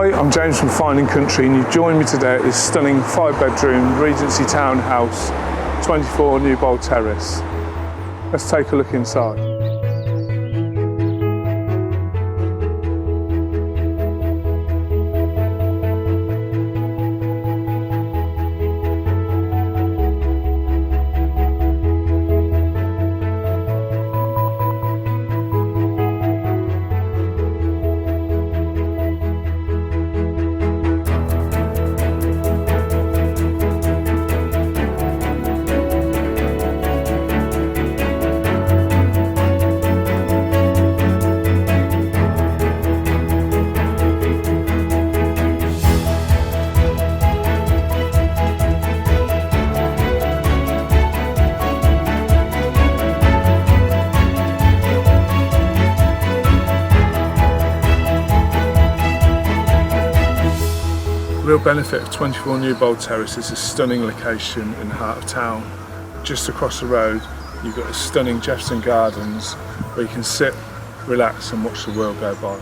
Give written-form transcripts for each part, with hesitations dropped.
Hi, I'm James from Fine & Country and you've joined me today at this stunning 5-bedroom Regency townhouse, 24 Newbold Terrace. Let's take a look inside. The real benefit of 24 Newbold Terrace is a stunning location in the heart of town. Just across the road you've got the stunning Jephson gardens where you can sit, relax and watch the world go by.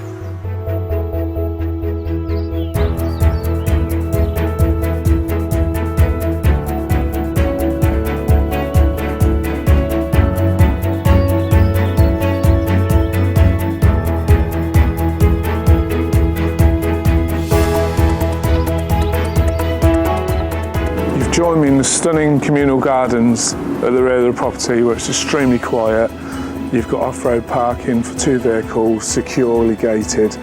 Join me in the stunning communal gardens at the rear of the property where it's extremely quiet. You've got off-road parking for 2 vehicles, securely gated.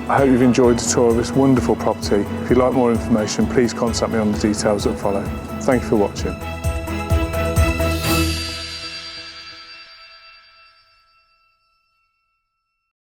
I hope you've enjoyed the tour of this wonderful property. If you'd like more information, please contact me on the details that follow. Thank you for watching.